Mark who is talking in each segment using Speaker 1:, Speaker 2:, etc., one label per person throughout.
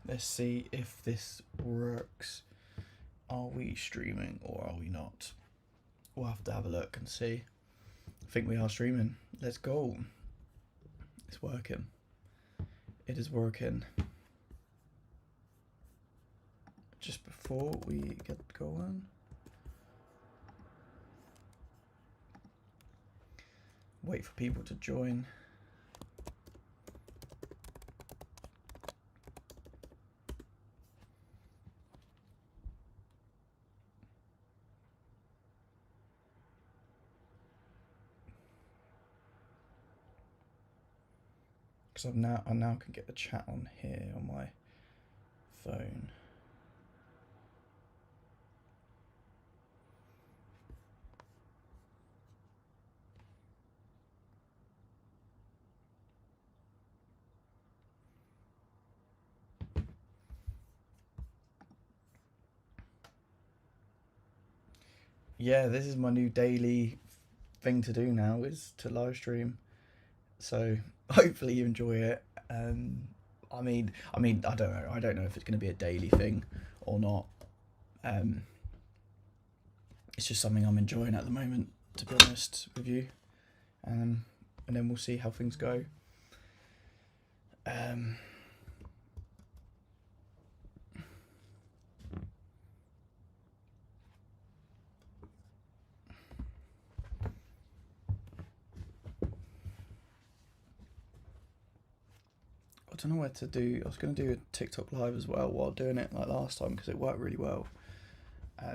Speaker 1: Let's see if this works. Are we streaming or are we not? We'll have to have a look and see. I think we are streaming. Let's go. It's working. It is working. Just before we get going, wait for people to join. Because I now can get the chat on here on my phone. Yeah, this is my new daily thing to do now, is to live stream. So hopefully you enjoy it. I mean, I don't know. I don't know if it's going to be a daily thing or not. It's just something I'm enjoying at the moment, to be honest with you. And then we'll see how things go. I don't know where to do. I was going to do a TikTok live as well while doing it like last time because it worked really well. But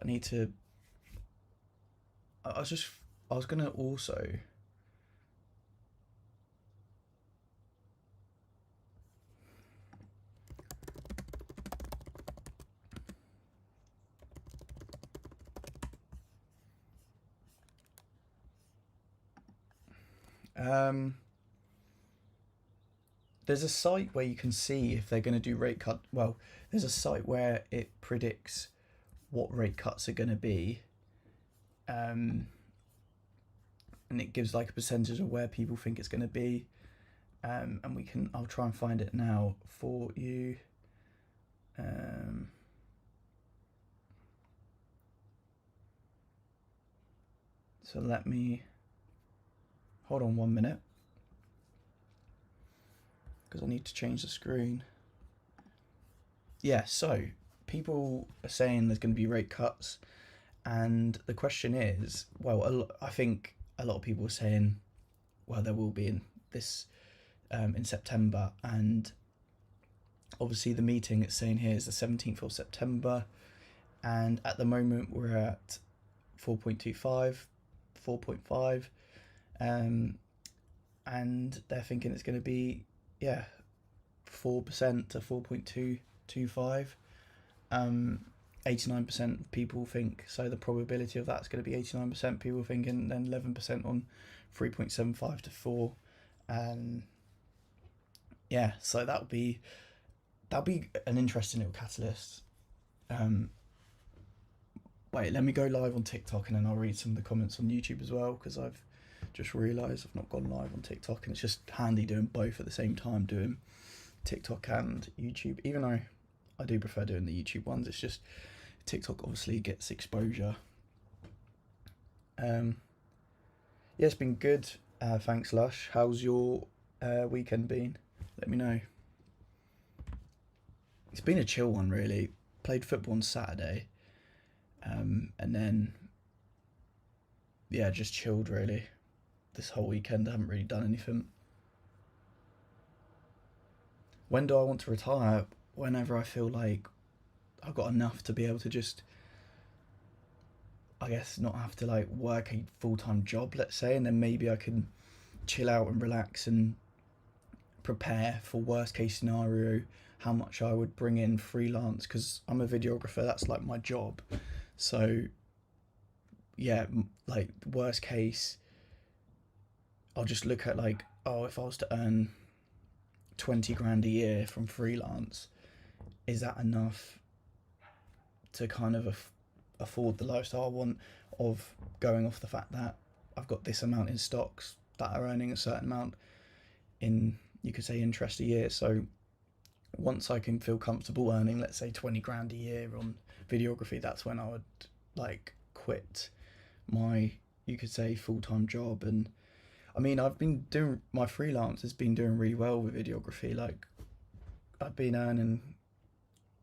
Speaker 1: I need to. I was going to also. There's a site where you can see if they're going to do rate cut. Well, there's a site where it predicts what rate cuts are going to be, and it gives like a percentage of where people think it's going to be, and I'll try and find it now for you. So let me hold on 1 minute because I need to change the screen. Yeah, so people are saying there's going to be rate cuts, and the question is, well, I think a lot of people are saying, well, there will be in this in September, and obviously the meeting it's saying here is the 17th of September, and at the moment we're at 4.25, 4.5, and they're thinking it's going to be 4% to 4.225. 89% of people think so. The probability of that's going to be 89% people thinking, then 11% on 3.75 to 4. So that'll be an interesting little catalyst. Wait, let me go live on TikTok and then I'll read some of the comments on YouTube as well, because I've just realised I've not gone live on TikTok, and it's just handy doing both at the same time, doing TikTok and YouTube, even though I do prefer doing the YouTube ones. It's just TikTok obviously gets exposure. It's been good. Thanks, Lush. How's your weekend been? Let me know. It's been a chill one, really. Played football on Saturday, and then just chilled really. This whole weekend I haven't really done anything. When do I want to retire? Whenever I feel like I've got enough to be able to just, I guess, not have to like work a full-time job, let's say, and then maybe I can chill out and relax and prepare for worst case scenario, how much I would bring in freelance, because I'm a videographer, that's like my job. So like worst case, I'll just look at like, if I was to earn 20 grand a year from freelance, is that enough to kind of afford the lifestyle I want, of going off the fact that I've got this amount in stocks that are earning a certain amount? in, you could say, interest a year. So once I can feel comfortable earning, let's say 20 grand a year on videography, that's when I would like quit my, you could say, full-time job. And I mean, I've been doing, my freelance has been doing really well with videography. Like I've been earning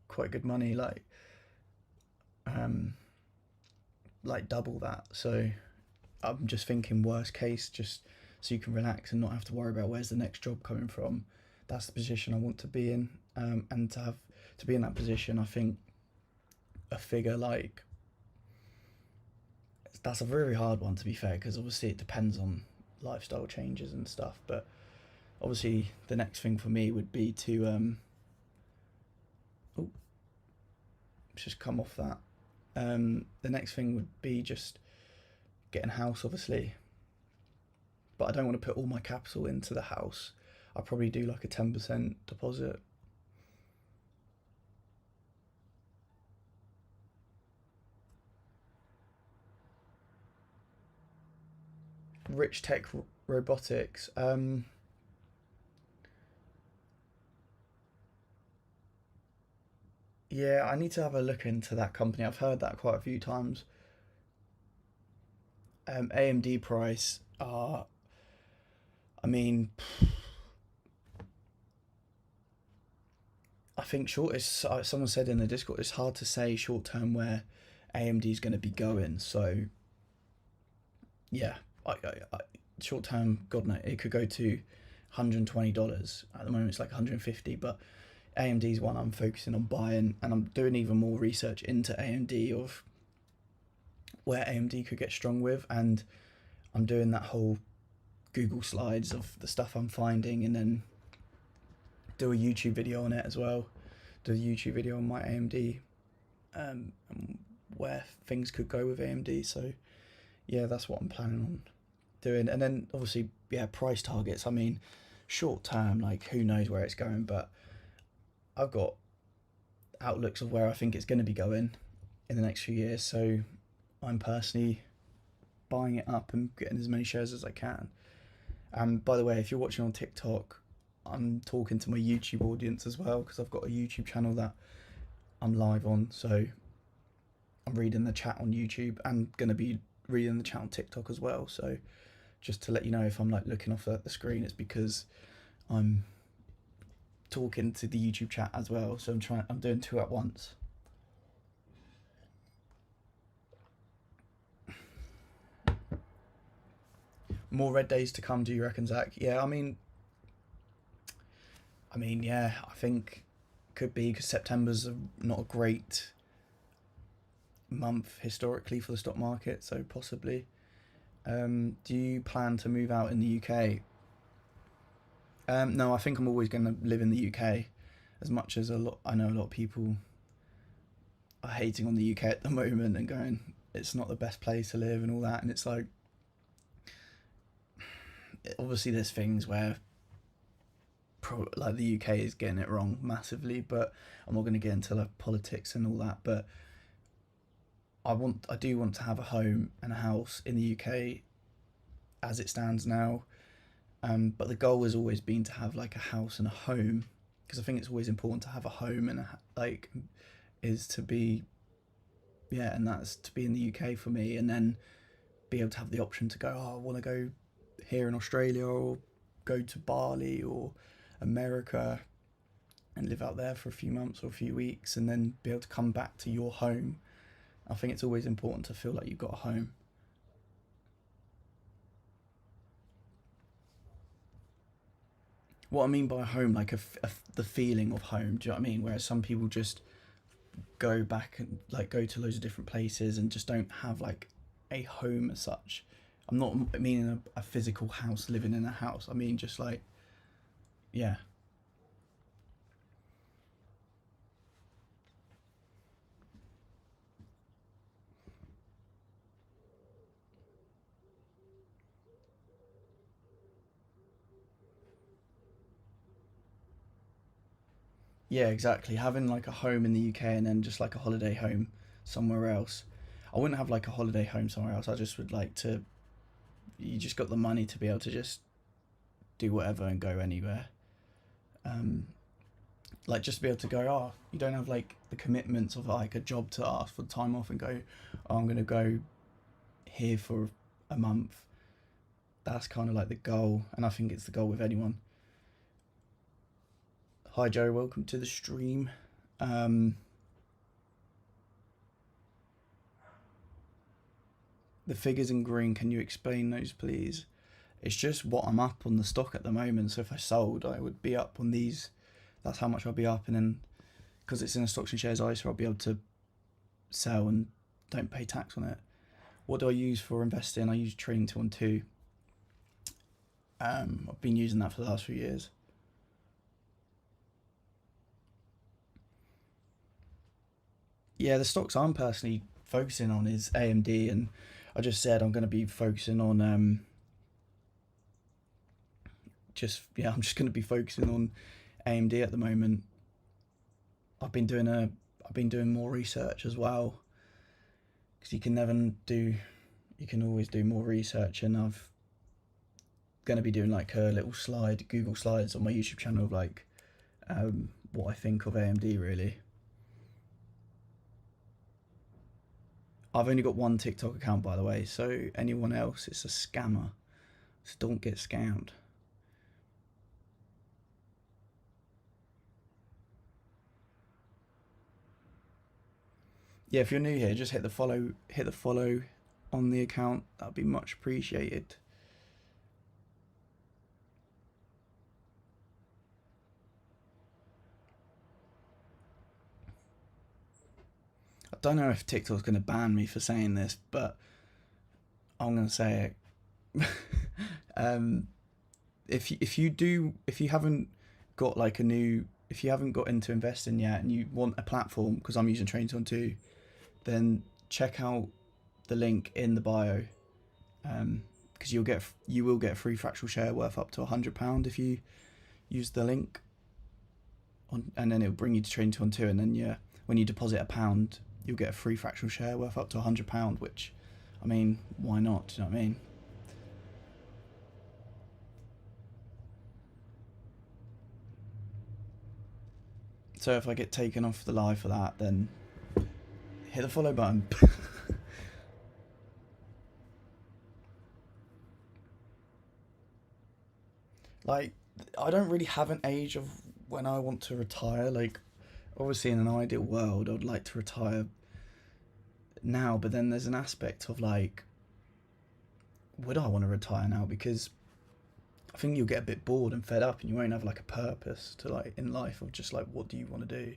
Speaker 1: quite good money, um like double that. So I'm just thinking worst case, just so you can relax and not have to worry about where's the next job coming from. That's the position I want to be in. And to be in that position, I think a figure like, that's a very hard one to be fair, because obviously it depends on lifestyle changes and stuff. But obviously the next thing for me would be to oh, just come off that. The next thing would be just getting a house, obviously, but I don't want to put all my capital into the house. I'll probably do like a 10% deposit. Rich Tech Robotics. Yeah, I need to have a look into that company. I've heard that quite a few times. AMD price. I mean, I think short is. Someone said in the Discord, it's hard to say short term where AMD is going to be going. So yeah, I short term, God no, it could go to $120. At the moment, it's like 150, but AMD is one I'm focusing on buying, and I'm doing even more research into AMD of where AMD could get strong with, and I'm doing that whole Google Slides of the stuff I'm finding, and then do a YouTube video on it as well. Do a YouTube video on my AMD, and where things could go with AMD. So yeah, that's what I'm planning on doing. And then obviously, yeah, price targets. I mean, short term, like who knows where it's going, but I've got outlooks of where I think it's going to be going in the next few years. So I'm personally buying it up and getting as many shares as I can. And by the way, if you're watching on TikTok, I'm talking to my YouTube audience as well, because I've got a YouTube channel that I'm live on. So I'm reading the chat on YouTube and going to be reading the chat on TikTok as well. So just to let you know, if I'm like looking off at the screen, it's because I'm talking to the YouTube chat as well. So I'm doing two at once. More red days to come, do you reckon, Zach? Yeah, yeah, I think could be, because September's not a great month historically for the stock market, so possibly. Do you plan to move out in the UK? No, I think I'm always going to live in the UK. As much as I know a lot of people are hating on the UK at the moment and going, it's not the best place to live and all that, and it's like, obviously there's things where like the UK is getting it wrong massively, but I'm not going to get into like politics and all that. But I do want to have a home and a house in the UK as it stands now. But the goal has always been to have like a house and a home, because I think it's always important to have a home and like is to be, yeah, and that's to be in the UK for me, and then be able to have the option to go, oh, I want to go here in Australia, or go to Bali or America and live out there for a few months or a few weeks, and then be able to come back to your home. I think it's always important to feel like you've got a home. What I mean by home, like the feeling of home. Do you know what I mean? Whereas some people just go back and like go to loads of different places and just don't have like a home as such. I'm not meaning a physical house, living in a house. I mean just like, yeah, yeah, exactly. Having like a home in the UK and then just like a holiday home somewhere else. I wouldn't have like a holiday home somewhere else. I just would like to. You just got the money to be able to just do whatever and go anywhere. Like just to be able to go, oh, you don't have like the commitments of like a job to ask for time off and go, oh, I'm going to go here for a month. That's kind of like the goal, and I think it's the goal with anyone. Hi Joe, welcome to the stream. The figures in green, can you explain those please? It's just what I'm up on the stock at the moment, so if I sold I would be up on these, that's how much I'll be up, and then because it's in a stocks and shares ISA I'll be able to sell and don't pay tax on it. What do I use for investing? I use Trading 212. I've been using that for the last few years. Yeah, the stocks I'm personally focusing on is AMD, and I just said I'm going to be focusing on I'm just going to be focusing on AMD at the moment. I've been doing more research as well, because you can always do more research, and I've going to be doing like a little Google Slides on my YouTube channel of like what I think of AMD really. I've only got one TikTok account, by the way, so anyone else, it's a scammer. So don't get scammed. Yeah, if you're new here, just hit the follow on the account. That'd be much appreciated. I don't know if TikTok's going to ban me for saying this, but I'm going to say it. If you haven't got like if you haven't got into investing yet and you want a platform, because I'm using Trading 212, then check out the link in the bio, because you will get a free fractional share worth up to £100 if you use the link and then it'll bring you to Trading 212, and then when you deposit £1 you'll get a free fractional share worth up to £100, which, I mean, why not? Do you know what I mean? So if I get taken off the live for that, then hit the follow button. Like, I don't really have an age of when I want to retire. Like, obviously in an ideal world I'd like to retire now, but then there's an aspect of like, would I want to retire now? Because I think you'll get a bit bored and fed up and you won't have like a purpose to like in life of just like, what do you want to do?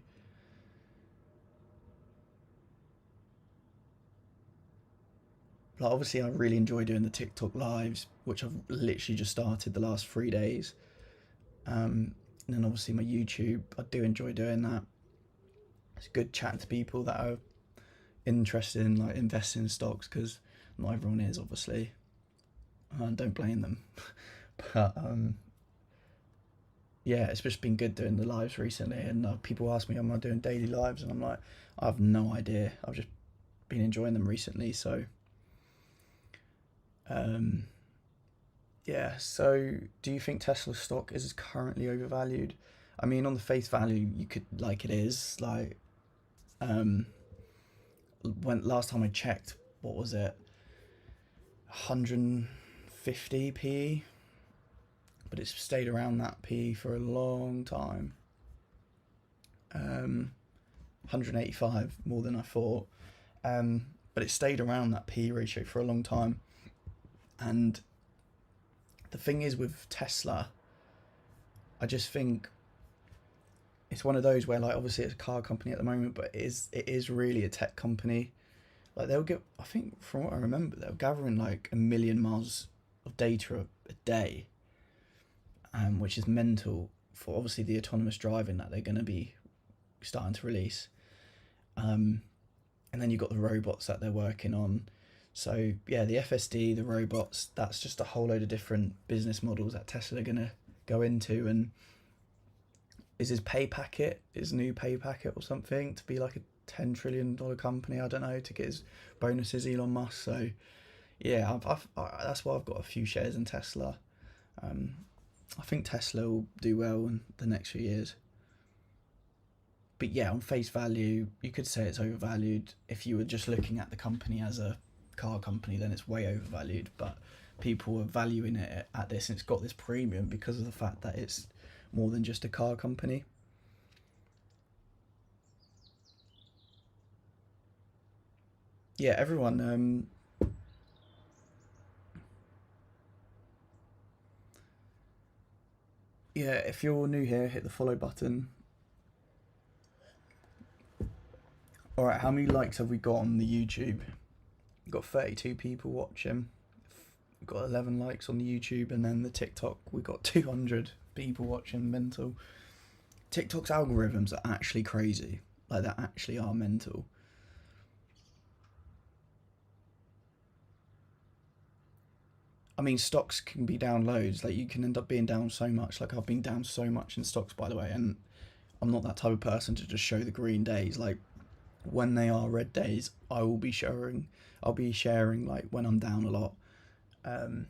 Speaker 1: Like, obviously I really enjoy doing the TikTok lives, which I've literally just started the last 3 days. And then obviously my YouTube, I do enjoy doing that. It's good chatting to people that are interested in like investing in stocks, because not everyone is, obviously. Don't blame them. But yeah, it's just been good doing the lives recently, and people ask me, am I doing daily lives? And I'm like, I have no idea. I've just been enjoying them recently, so yeah. So do you think Tesla stock is currently overvalued? I mean, on the face value, you could, like, it is like, when last time I checked, what was it, 150 PE, but it's stayed around that PE for a long time. 185, more than I thought, but it stayed around that PE ratio for a long time. And the thing is with Tesla, I just think it's one of those where, like, obviously it's a car company at the moment, but it is really a tech company. Like, they'll get, I think from what I remember, they're gathering like 1 million miles of data a day, which is mental for obviously the autonomous driving that they're going to be starting to release. And then you've got the robots that they're working on. So yeah, the FSD, the robots, that's just a whole load of different business models that Tesla are going to go into. And is his new pay packet or something to be like a $10 trillion company? I don't know, to get his bonuses, Elon Musk. So yeah, that's why I've got a few shares in Tesla. I think Tesla will do well in the next few years. But yeah, on face value, you could say it's overvalued. If you were just looking at the company as a car company, then it's way overvalued. But people are valuing it at this, and it's got this premium because of the fact that it's more than just a car company. Yeah, everyone. Yeah, if you're new here, hit the follow button. All right, how many likes have we got on the YouTube? We've got 32 people watching. We've got 11 likes on the YouTube, and then the TikTok, we got 200 people watching. Mental. TikTok's algorithms are actually crazy. Like, they actually are mental. I mean, stocks can be down loads. Like, you can end up being down so much. Like, I've been down so much in stocks, by the way, and I'm not that type of person to just show the green days. Like, when they are red days, I will be showing. I'll be sharing like when I'm down a lot. Um,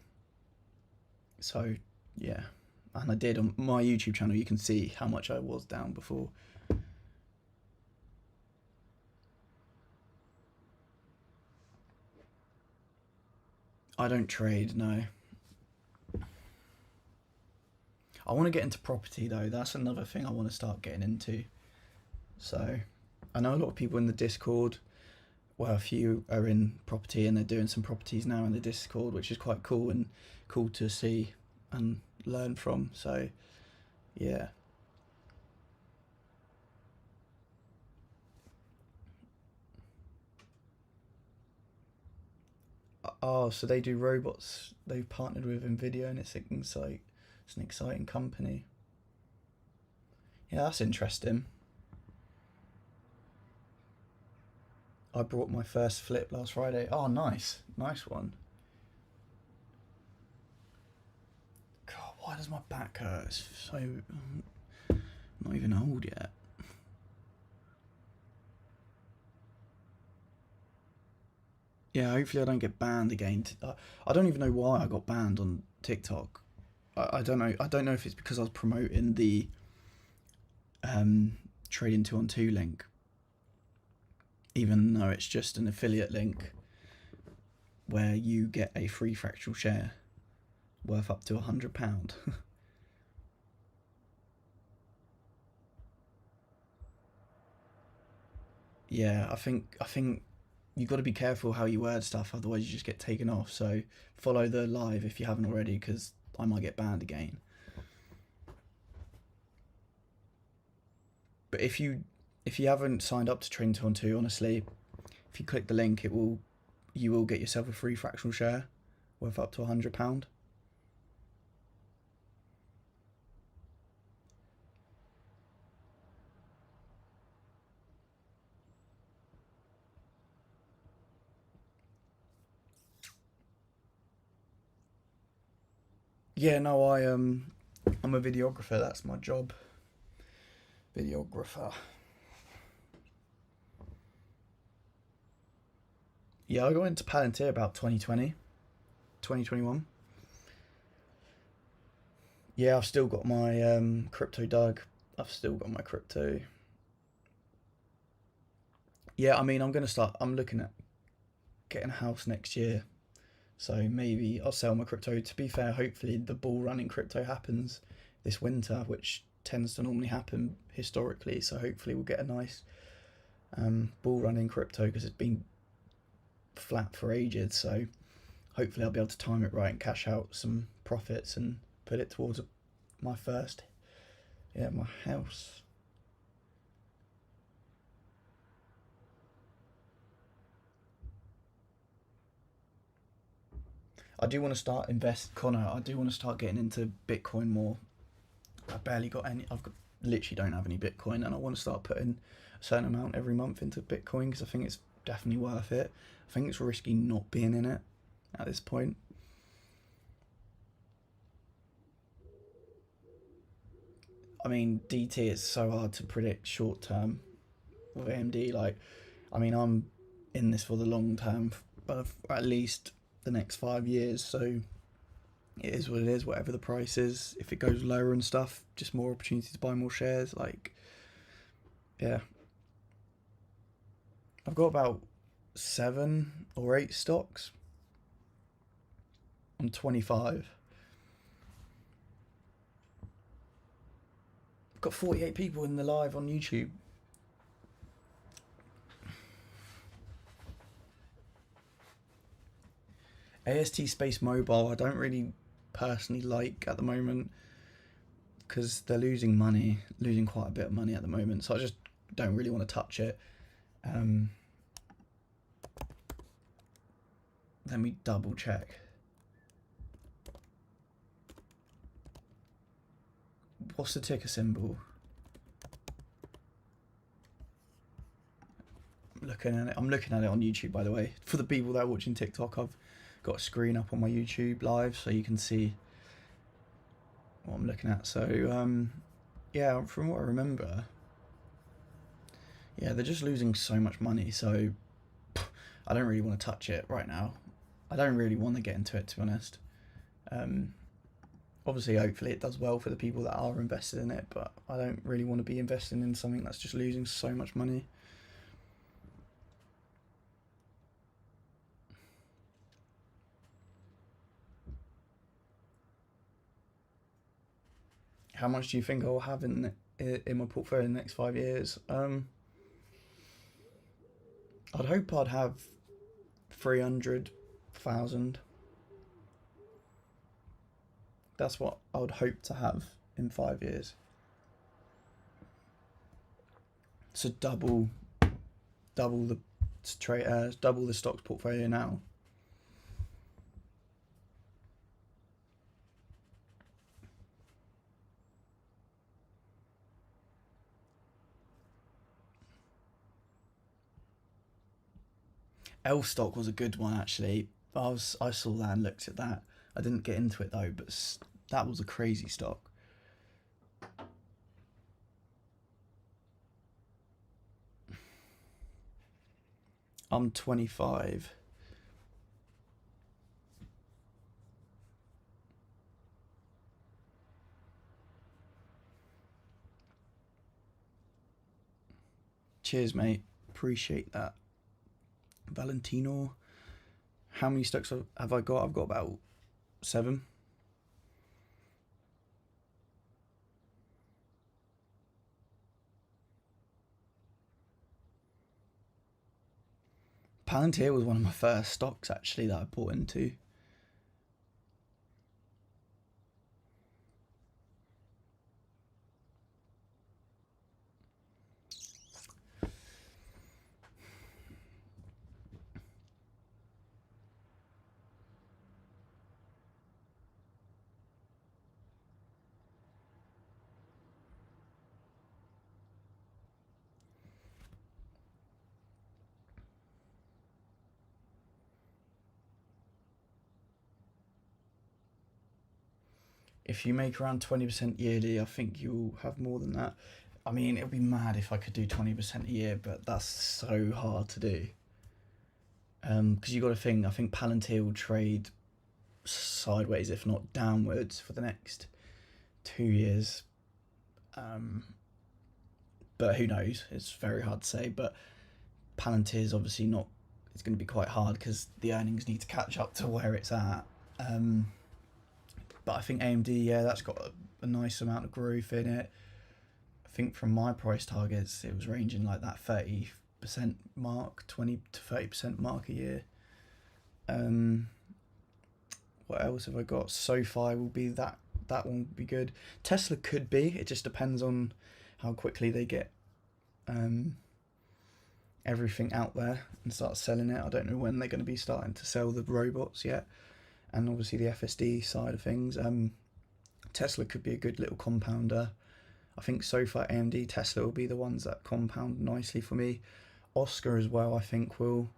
Speaker 1: so yeah, and I did on my YouTube channel. You can see how much I was down before. I don't trade, no. I want to get into property though. That's another thing I want to start getting into. So I know a lot of people in the Discord. Well, a few are in property and they're doing some properties now in the Discord, which is quite cool and cool to see and learn from. So yeah. Oh, so they do robots. They've partnered with Nvidia, and it's an exciting company. Yeah, that's interesting. I brought my first flip last Friday. Oh, nice, nice one. God, why does my back hurt? It's so not even old yet. Yeah, hopefully I don't get banned again. I don't even know why I got banned on TikTok. I don't know. I don't know if it's because I was promoting the um, trading 2 on 2 link, even though it's just an affiliate link where you get a free fractional share worth up to £100. Yeah, I think you've got to be careful how you word stuff, otherwise you just get taken off. So follow the live if you haven't already, because I might get banned again. But if you haven't signed up to Train 2 on 2, honestly, if you click the link, you will get yourself a free fractional share worth up to £100. Yeah, no, I'm a videographer. That's my job, videographer. Yeah, I got into Palantir about 2020, 2021. Yeah, I've still got my crypto Doug. I've still got my crypto. Yeah, I mean, I'm gonna start. I'm looking at getting a house next year, so maybe I'll sell my crypto. To be fair, hopefully the bull run in crypto happens this winter, which tends to normally happen historically. So hopefully we'll get a nice bull run in crypto because it's been flat for ages. So hopefully I'll be able to time it right and cash out some profits and put it towards my first, yeah, my house. I do want to start invest, Connor. I do want to start getting into Bitcoin more. I barely got any. I've got literally don't have any Bitcoin, and I want to start putting a certain amount every month into Bitcoin because I think it's definitely worth it. I think it's risky not being in it at this point. I mean, DT is so hard to predict short term with AMD. Like, I mean, I'm in this for the long term, of at least the next 5 years. So it is what it is. Whatever the price is, if it goes lower and stuff, just more opportunity to buy more shares. Like, yeah, I've got about 7 or 8 stocks. I'm 25. I've got 48 people in the live on YouTube. AST Space Mobile, I don't really personally like at the moment because they're losing quite a bit of money at the moment. So I just don't really want to touch it. Let me double check. What's the ticker symbol? I'm looking at it on YouTube, by the way. For the people that are watching TikTok, I've got a screen up on my YouTube live so you can see what I'm looking at. So yeah, from what I remember, yeah, they're just losing so much money. So I don't really want to touch it right now. I don't really want to get into it, to be honest. Obviously, hopefully it does well for the people that are invested in it, but I don't really want to be investing in something that's just losing so much money. How much do you think I'll have in my portfolio in the next 5 years? I'd hope I'd have 300,000. That's what I would hope to have in 5 years. So double the stocks portfolio now. Elstock was a good one, actually. I saw that and looked at that. I didn't get into it though, but that was a crazy stock. I'm 25. Cheers, mate. Appreciate that. Valentino. How many stocks have I got? I've got about 7. Palantir was one of my first stocks, actually, that I bought into. If you make around 20% yearly, I think you'll have more than that. I mean, it would be mad if I could do 20% a year, but that's so hard to do. Because you got to think, I think Palantir will trade sideways, if not downwards, for the next 2 years. But who knows? It's very hard to say. But Palantir is obviously not. It's going to be quite hard because the earnings need to catch up to where it's at. But I think AMD, yeah, that's got a nice amount of growth in it. I think from my price targets, it was ranging like that 30% mark, 20 to 30% mark a year. What else have I got? SoFi will be that one would be good. Tesla could be. It just depends on how quickly they get everything out there and start selling it. I don't know when they're going to be starting to sell the robots yet. And obviously the FSD side of things. Tesla could be a good little compounder. I think SoFi, AMD, Tesla will be the ones that compound nicely for me. Oscar as well, I think will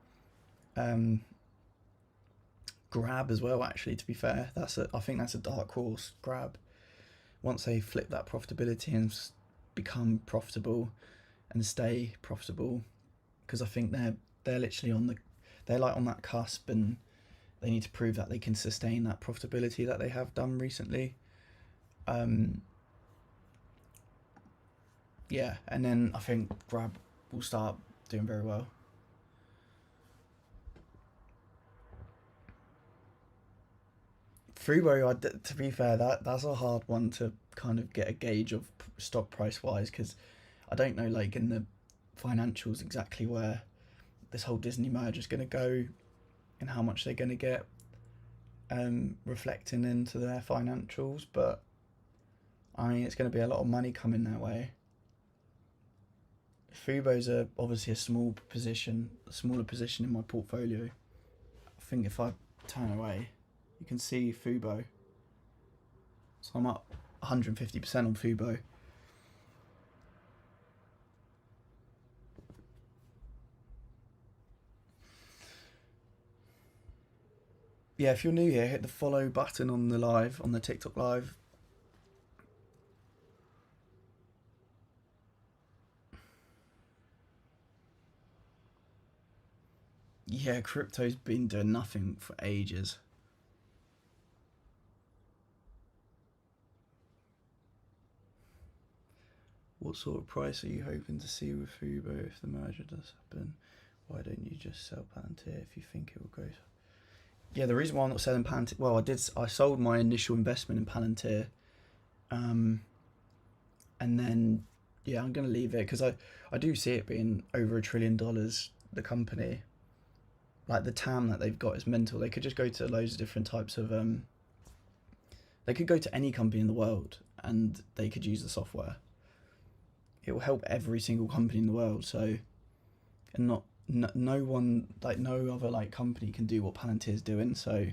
Speaker 1: Grab as well, actually, to be fair. I think that's a dark horse, Grab. Once they flip that profitability and become profitable and stay profitable, because I think they're literally they're like on that cusp, and they need to prove that they can sustain that profitability that they have done recently. Yeah, and then I think Grab will start doing very well. Fubo, to be fair, that's a hard one to kind of get a gauge of stock price wise, because I don't know, like, in the financials exactly where this whole Disney merger is going to go and how much they're going to get reflecting into their financials. But I mean, it's going to be a lot of money coming their way. Fubo's obviously a smaller position in my portfolio. I think if I turn away, you can see Fubo. So I'm up 150% on Fubo. Yeah, if you're new here, hit the follow button on the TikTok live. Yeah, crypto's been doing nothing for ages. What sort of price are you hoping to see with Fubo if the merger does happen? Why don't you just sell Palantir if you think it will go? Yeah, the reason why I'm not selling Palantir, well, I sold my initial investment in Palantir, and then yeah, I'm gonna leave it because I do see it being over $1 trillion. The company, like the TAM that they've got is mental. They could just go to loads of different types of they could go to any company in the world and they could use the software. It will help every single company in the world. So, and no one, like no other like company can do what Palantir's doing. So,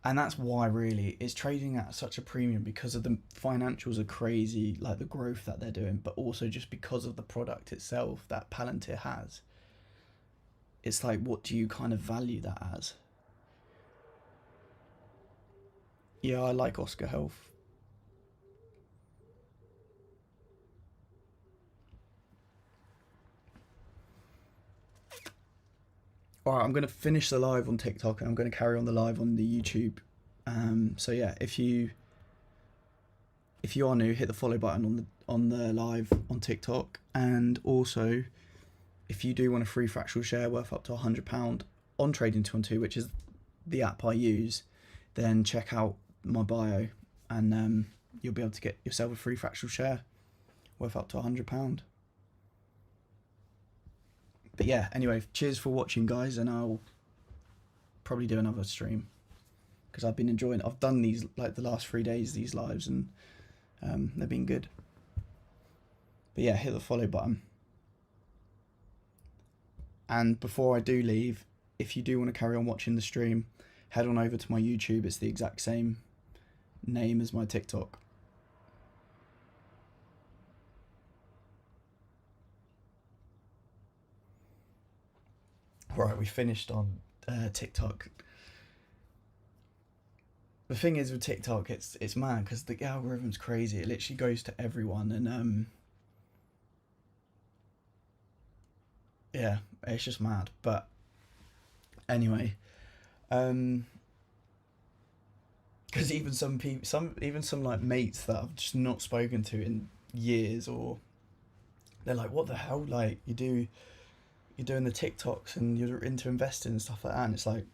Speaker 1: and that's why really it's trading at such a premium, because of the financials are crazy, like the growth that they're doing, but also just because of the product itself that Palantir has. It's like, what do you kind of value that as? Yeah, I like Oscar Health. Alright, I'm going to finish the live on TikTok and I'm going to carry on the live on the YouTube. So yeah, if you are new, hit the follow button on the live on TikTok, and also if you do want a free fractional share worth up to £100 on Trading212, which is the app I use, then check out my bio and you'll be able to get yourself a free fractional share worth up to £100. But yeah, anyway, cheers for watching, guys, and I'll probably do another stream because I've been enjoying. I've done these like the last 3 days, these lives, and they've been good. But yeah, hit the follow button. And before I do leave, if you do want to carry on watching the stream, head on over to my YouTube. It's the exact same name as my TikTok. Right, we finished on TikTok. The thing is with TikTok, it's mad because the algorithm's crazy. It literally goes to everyone, and yeah, it's just mad. But anyway, because even some people, some like mates that I've just not spoken to in years, or they're like, "What the hell? Like you're doing the TikToks and you're into investing and stuff like that." And it's like,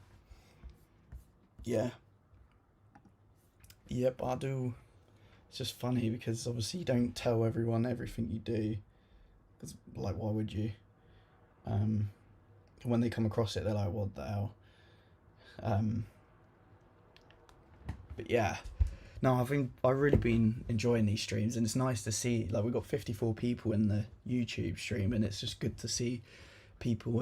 Speaker 1: yeah, yep, I do. It's just funny because obviously you don't tell everyone everything you do, because like, why would you? When they come across it, they're like, "What the hell?" But yeah, no, I've really been enjoying these streams, and it's nice to see, like, we've got 54 people in the YouTube stream, and it's just good to see people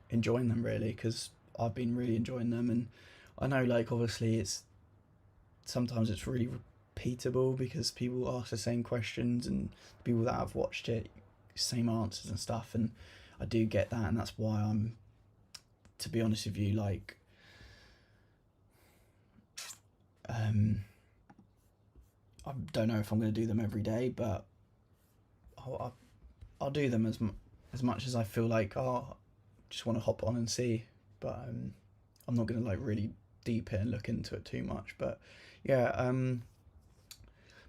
Speaker 1: enjoying them, really, because I've been really enjoying them. And I know, like, obviously sometimes it's really repeatable because people ask the same questions, and people that have watched it, same answers and stuff, and I do get that, and that's why I'm, to be honest with you, like, I don't know if I'm going to do them every day, but I'll do them as much as I feel like, oh, just want to hop on and see, but I'm not going to like really deep it and look into it too much. But yeah,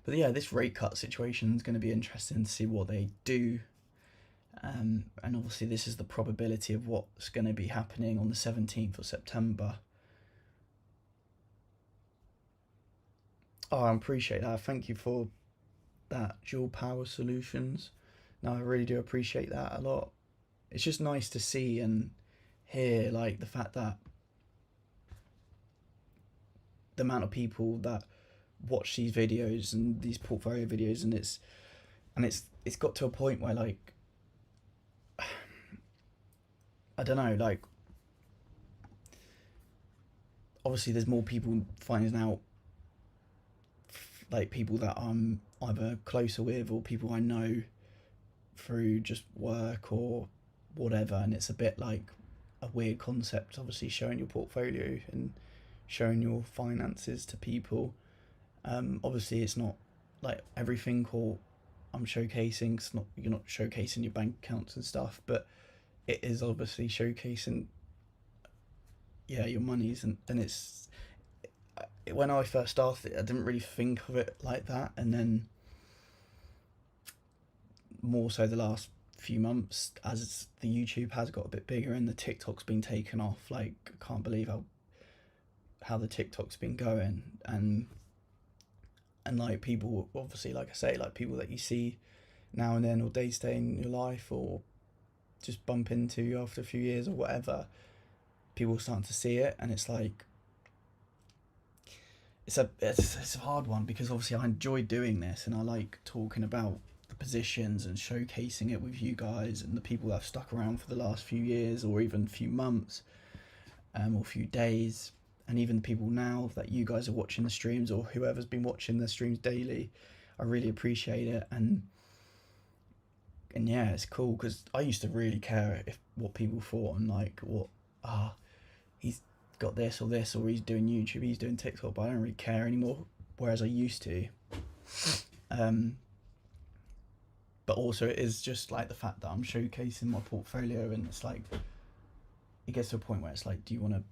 Speaker 1: this rate cut situation is going to be interesting to see what they do. And obviously this is the probability of what's going to be happening on the 17th of September. Oh, I appreciate that. Thank you for that, Dual Power Solutions. No, I really do appreciate that a lot. It's just nice to see and hear like the fact that the amount of people that watch these videos and these portfolio videos, and it's got to a point where like I don't know, like obviously there's more people finding out, like people that I'm either closer with or people I know through just work or whatever, and it's a bit like a weird concept, obviously showing your portfolio and showing your finances to people. Obviously it's not like everything or I'm showcasing, it's not, you're not showcasing your bank accounts and stuff, but it is obviously showcasing your monies, and it's when I first started I didn't really think of it like that, and then more so the last few months as the YouTube has got a bit bigger and the TikTok's been taken off. Like I can't believe how the TikTok's been going, and like people obviously, like I say, like people that you see now and then or day to day in your life or just bump into after a few years or whatever, people starting to see it, and it's like it's a hard one because obviously I enjoy doing this and I like talking about the positions and showcasing it with you guys and the people that have stuck around for the last few years or even few months, or few days, and even the people now that you guys are watching the streams or whoever's been watching the streams daily. I really appreciate it, and yeah, it's cool because I used to really care if what people thought and like what he's got this or he's doing YouTube, he's doing TikTok, but I don't really care anymore, whereas I used to. But also it is just like the fact that I'm showcasing my portfolio, and it's like it gets to a point where it's like, do you want to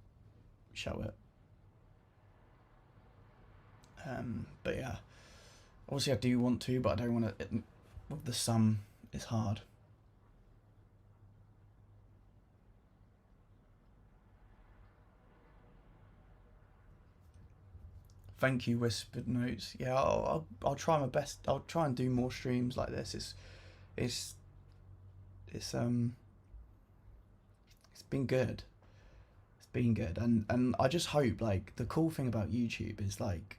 Speaker 1: show it? But yeah, obviously I do want to, but I don't want to. With the sum, it's hard. Thank you, Whispered Notes. Yeah, I'll try my best. I'll try and do more streams like this. It's it's been good. It's been good, and I just hope, like, the cool thing about YouTube is like,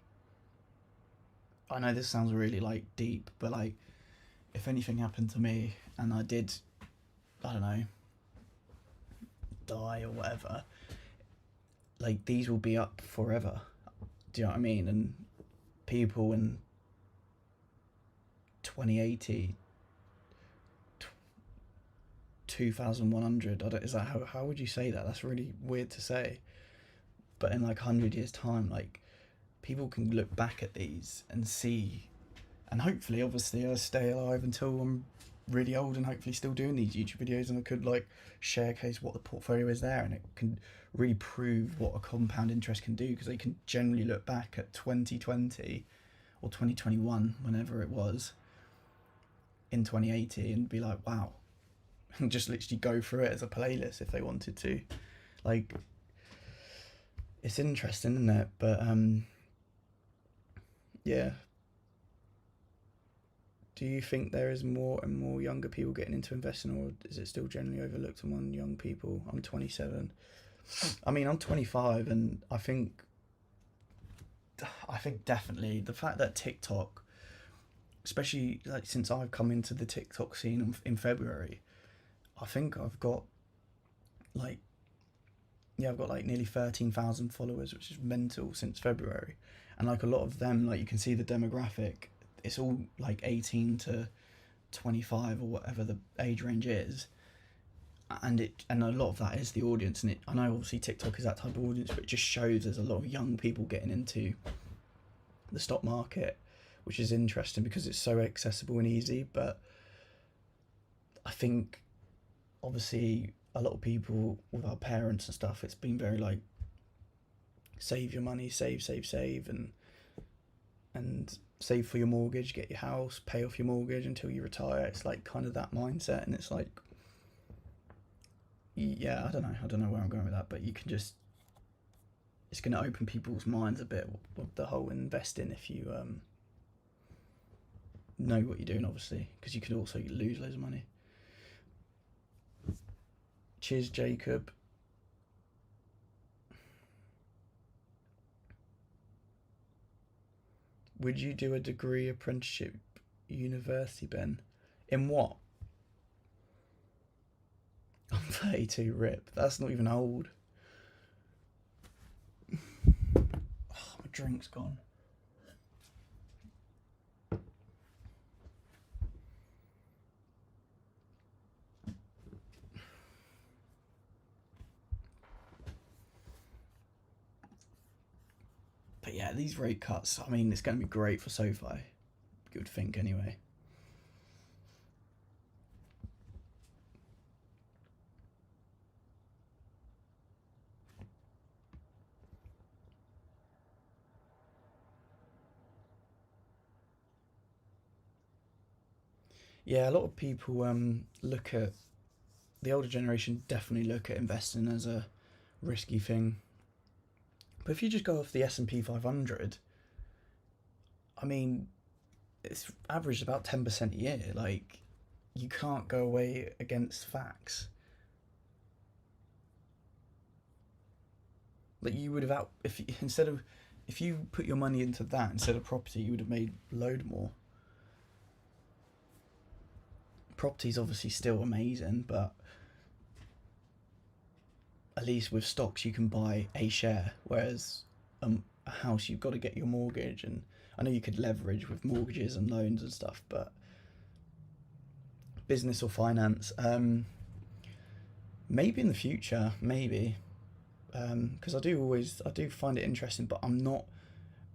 Speaker 1: I know this sounds really like deep, but like if anything happened to me and I did, I don't know, die or whatever, like these will be up forever. Do you know what I mean? And people in 2080, 2100, is that how would you say that? That's really weird to say. But in like 100 years time, like people can look back at these and see, and hopefully obviously I stay alive until I'm really old and hopefully still doing these YouTube videos, and I could like showcase what the portfolio is there, and it can really prove what a compound interest can do, because they can generally look back at 2020 or 2021, whenever it was, in 2080 and be like, wow, and just literally go through it as a playlist if they wanted to. Like, it's interesting, isn't it? But yeah. Do you think there is more and more younger people getting into investing, or is it still generally overlooked among young people? I'm 27. I mean, I'm 25, and I think definitely the fact that TikTok, especially like since I've come into the TikTok scene in February, I think I've got like nearly 13,000 followers, which is mental, since February. And like a lot of them, like you can see the demographic, it's all like 18 to 25 or whatever the age range is, and a lot of that is the audience. And I know obviously TikTok is that type of audience, but it just shows there's a lot of young people getting into the stock market, which is interesting because it's so accessible and easy. But I think obviously a lot of people with our parents and stuff, it's been very like save your money, save, and save for your mortgage, get your house, pay off your mortgage until you retire. It's like kind of that mindset, and it's like, yeah, I don't know where I'm going with that, but you can just, it's going to open people's minds a bit with the whole investing if you know what you're doing, obviously, because you could also lose loads of money. Cheers, Jacob. Would you do a degree apprenticeship university, Ben? In what? I'm 32, rip. That's not even old. Oh, my drink's gone. But yeah, these rate cuts, I mean, it's going to be great for SoFi. You would think, anyway. Yeah, a lot of people look at, the older generation definitely look at investing as a risky thing. But if you just go off the S&P 500, I mean, it's averaged about 10% a year. Like, you can't go away against facts. Like, you would have out, if instead of, if you put your money into that instead of property, you would have made a load more. Property's obviously still amazing, but at least with stocks you can buy a share, whereas a house you've got to get your mortgage, and I know you could leverage with mortgages and loans and stuff, but business or finance, maybe in the future, maybe, because I do find it interesting, but I'm not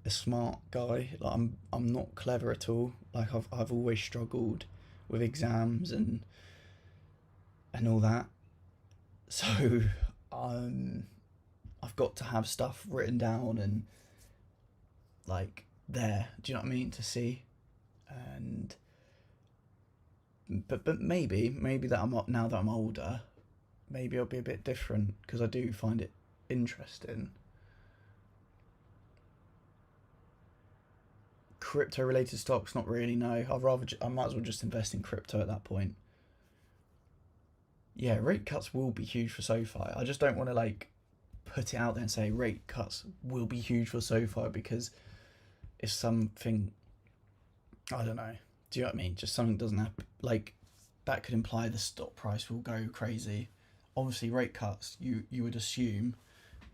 Speaker 1: a smart guy. Like, I'm not clever at all. Like, I've always struggled with exams and all that. So I've got to have stuff written down and like there. Do you know what I mean? To see, and but maybe that I'm now that I'm older, maybe I'll be a bit different because I do find it interesting. Crypto related stocks, not really. No, I might as well just invest in crypto at that point. Yeah, rate cuts will be huge for SoFi. I just don't want to like put it out there and say rate cuts will be huge for SoFi because if something, I don't know. Do you know what I mean? Just something doesn't happen. Like, that could imply the stock price will go crazy. Obviously, rate cuts you would assume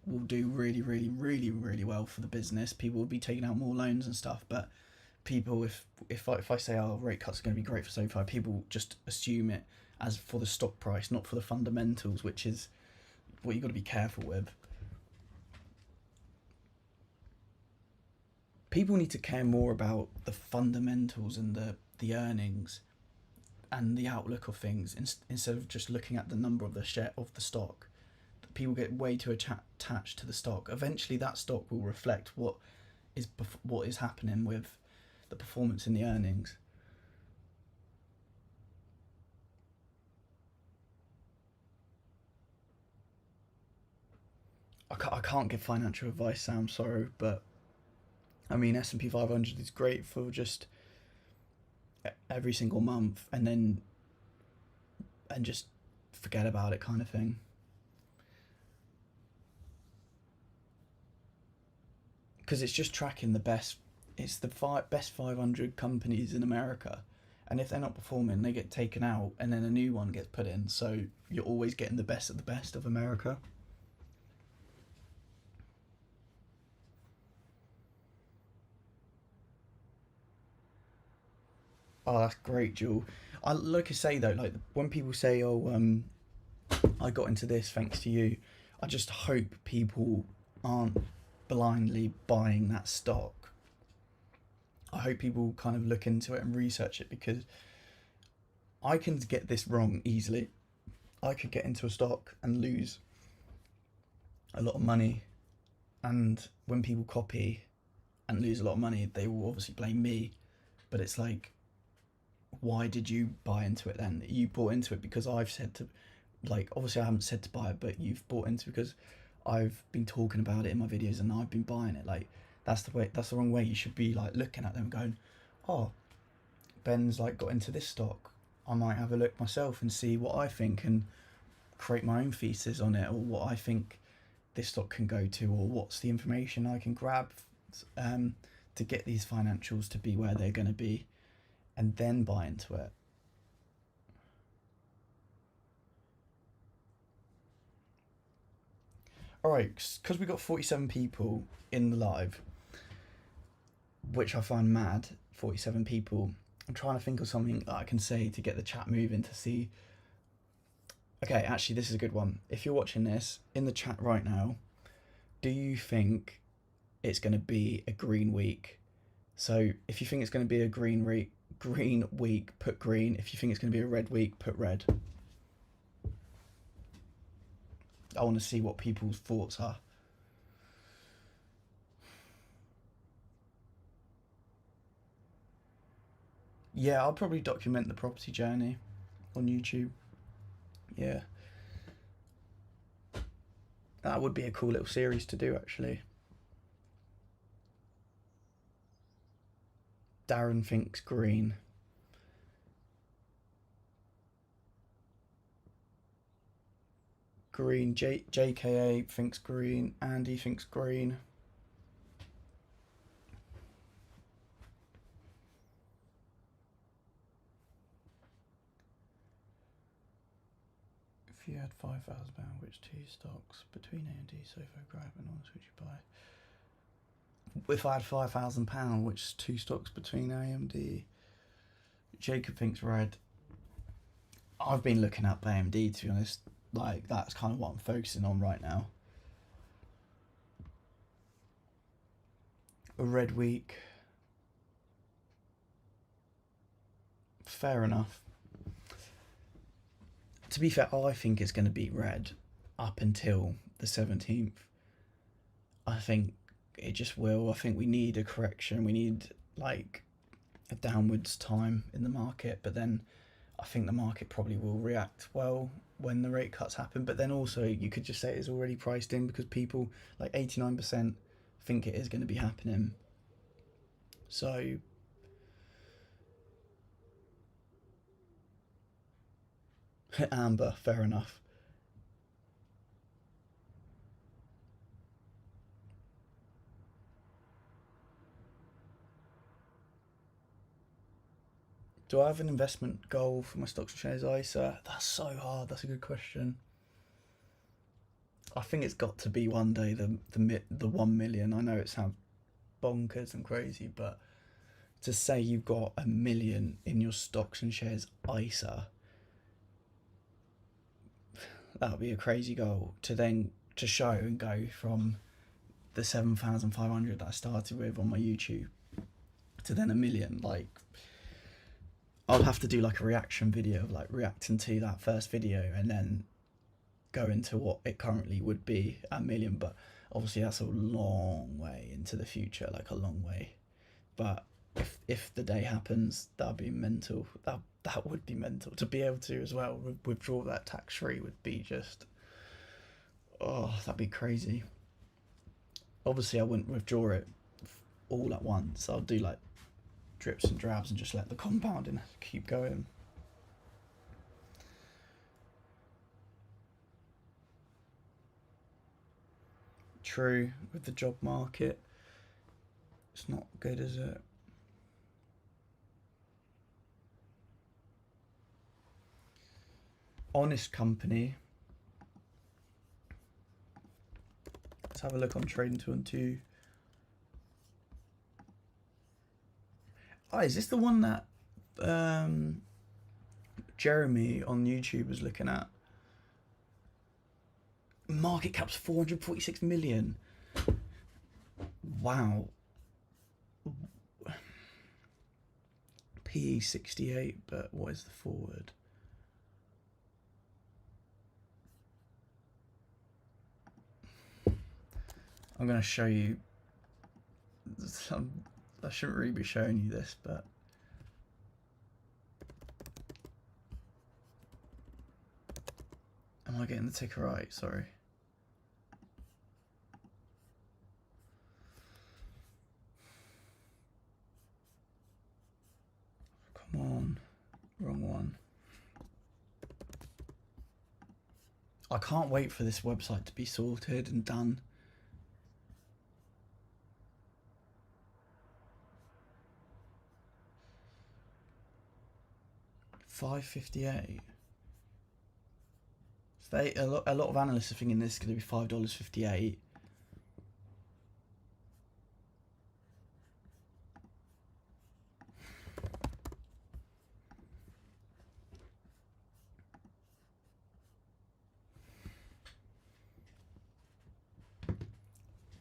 Speaker 1: will do really well for the business. People will be taking out more loans and stuff. But people, if I say, oh, rate cuts are going to be great for SoFi, people just assume it as for the stock price, not for the fundamentals, which is what you've got to be careful with. People need to care more about the fundamentals and the earnings and the outlook of things instead of just looking at the number of the share of the stock. People get way too attached to the stock. Eventually, that stock will reflect what is happening with the performance in the earnings. I can't give financial advice, Sam. Sorry, but I mean, S&P 500 is great for just every single month, and just forget about it, kind of thing. Because it's just tracking the best. It's the best 500 companies in America, and if they're not performing, they get taken out, and then a new one gets put in. So you're always getting the best of the best of America. Oh, that's great, Jewel. I like I say though, like when people say, "Oh, I got into this thanks to you," I just hope people aren't blindly buying that stock. I hope people kind of look into it and research it because I can get this wrong easily. I could get into a stock and lose a lot of money, and when people copy and lose a lot of money, they will obviously blame me. But it's like, why did you buy into it then? You bought into it because I've said to, like, obviously I haven't said to buy it, but you've bought into it because I've been talking about it in my videos and I've been buying it. Like, that's the way. That's the wrong way. You should be like looking at them, going, "Oh, Ben's like got into this stock. I might have a look myself and see what I think and create my own thesis on it, or what I think this stock can go to, or what's the information I can grab to get these financials to be where they're going to be, and then buy into it." All right, because we got 47 people in the live, which I find mad. 47 people. I'm trying to think of something that I can say to get the chat moving to see. Okay, actually, this is a good one. If you're watching this in the chat right now, do you think it's going to be a green week? So if you think it's going to be a green week, put green. If you think it's going to be a red week, put red. I want to see what people's thoughts are. Yeah, I'll probably document the property journey on YouTube. Yeah. That would be a cool little series to do, actually. Darren thinks green. Green. JKA thinks green. Andy thinks green. If you had £5,000, which two stocks between AMD, Sofa, Grab, and Honest would you buy? If I had £5,000, which two stocks between AMD? Jacob thinks red. I've been looking up AMD, to be honest. Like, that's kind of what I'm focusing on right now. A red week. Fair enough. To be fair, I think it's going to be red up until the 17th. I think it just will. I think we need a correction. We need like a downwards time in the market, but then I think the market probably will react well when the rate cuts happen. But then also you could just say it's already priced in because people, like 89%, think it is going to be happening. So amber, fair enough. Do I have an investment goal for my stocks and shares ISA? That's so hard. That's a good question. I think it's got to be one day the 1 million. I know it sounds bonkers and crazy, but to say you've got 1 million in your stocks and shares ISA, that would be a crazy goal to then to show and go from the 7,500 that I started with on my YouTube to then 1 million. Like, I'll have to do like a reaction video of like reacting to that first video and then go into what it currently would be at 1 million. But obviously that's a long way into the future, like a long way. But if the day happens, that'd be mental. That would be mental to be able to as well withdraw that tax free would be just, oh, that'd be crazy. Obviously I wouldn't withdraw it all at once. I'll do like drips and drabs and just let the compounding keep going. True, with the job market, it's not good, is it? Honest Company. Let's have a look on Trading 212. Oh, is this the one that Jeremy on YouTube was looking at? Market cap's 446 million. Wow. PE 68, but what is the forward? I'm going to show you some. I shouldn't really be showing you this, but am I getting the ticker right? Sorry. Come on, wrong one. I can't wait for this website to be sorted and done. $5.58. So a lot of analysts are thinking this is going to be $5.58.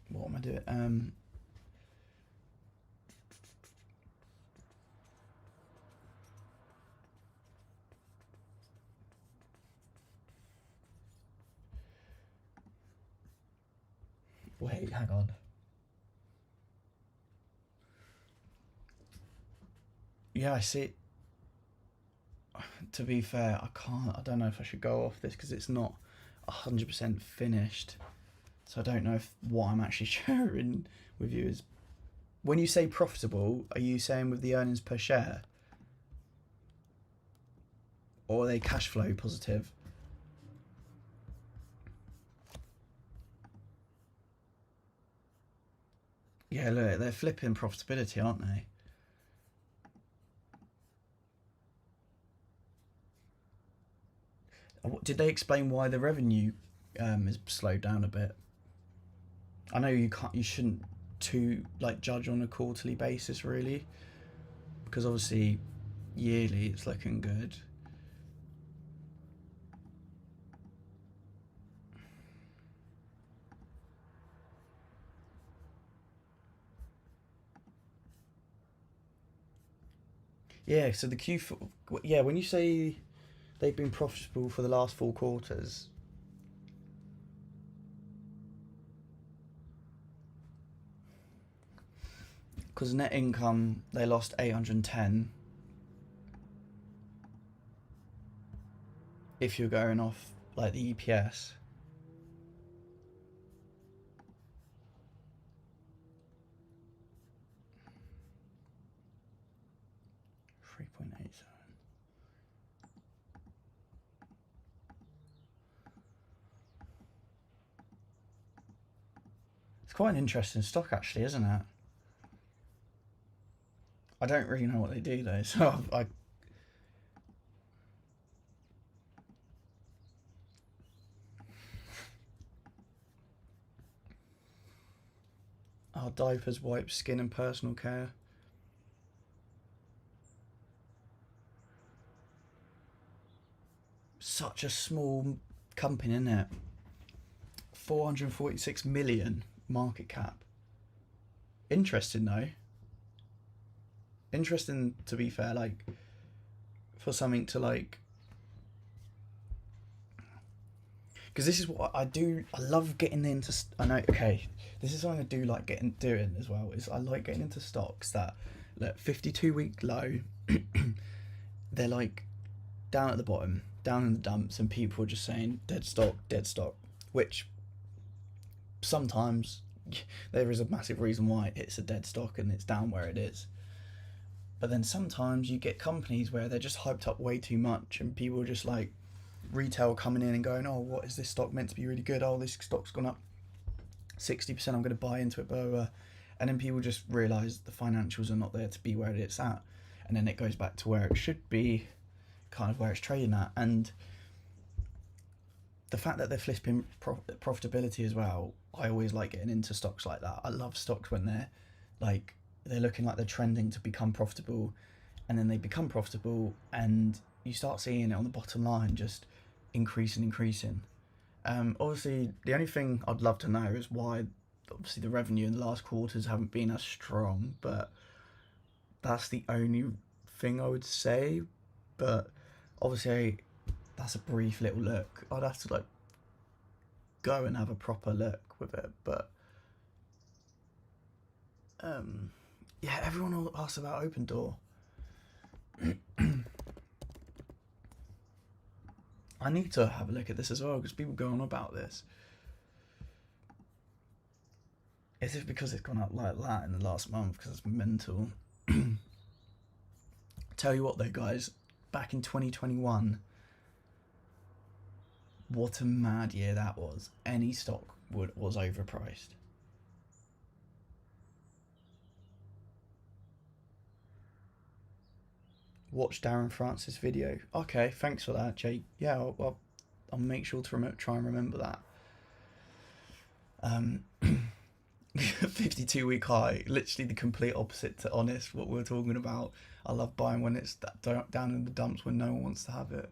Speaker 1: What am I doing? Wait, hang on. Yeah, I see. To be fair, I don't know if I should go off this because it's not 100% finished. So I don't know if what I'm actually sharing with you is. When you say profitable, are you saying with the earnings per share? Or are they cash flow positive? Yeah, look, they're flipping profitability, aren't they? Did they explain why the revenue is slowed down a bit? I know you shouldn't judge on a quarterly basis really, because obviously yearly it's looking good. Yeah, so the Q4, yeah, when you say they've been profitable for the last 4 quarters, because net income they lost 810. If you're going off like the EPS, 3.87. It's quite an interesting stock actually, isn't it? I don't really know what they do though, so I diapers, wipes, skin and personal care. Such a small company, isn't it? 446 million market cap. Interesting though. Interesting to be fair, like for something to like, because this is what I do. I love getting into. I know. Okay, this is something I do like doing as well. Is I like getting into stocks that, look, 52-week low. They're like down at the bottom, down in the dumps, and people are just saying dead stock, which sometimes there is a massive reason why it's a dead stock and it's down where it is. But then sometimes you get companies where they're just hyped up way too much and people are just like retail coming in and going, oh, what is this stock meant to be really good? Oh, this stock's gone up 60%, I'm going to buy into it, blah, blah, blah. And then people just realise the financials are not there to be where it's at. And then it goes back to where it should be, kind of where it's trading at. And the fact that they're flipping profitability as well, I always like getting into stocks like that. I love stocks when they're looking like they're trending to become profitable, and then they become profitable and you start seeing it on the bottom line just increasing. Obviously the only thing I'd love to know is why obviously the revenue in the last quarters haven't been as strong, but that's the only thing I would say. But obviously that's a brief little look. I'd have to like go and have a proper look with it, but Yeah, everyone will ask about Open Door. I need to have a look at this as well because people go on about this. Is it because it's gone up like that in the last month? Because it's mental. Tell you what though, guys, back in 2021, what a mad year that was. Any stock was overpriced. Watch Darren Francis video. Okay, thanks for that, Jake. Yeah, I'll make sure to try and remember that. 52-week high, literally the complete opposite to Honest, what we're talking about. I love buying when it's down in the dumps when no one wants to have it.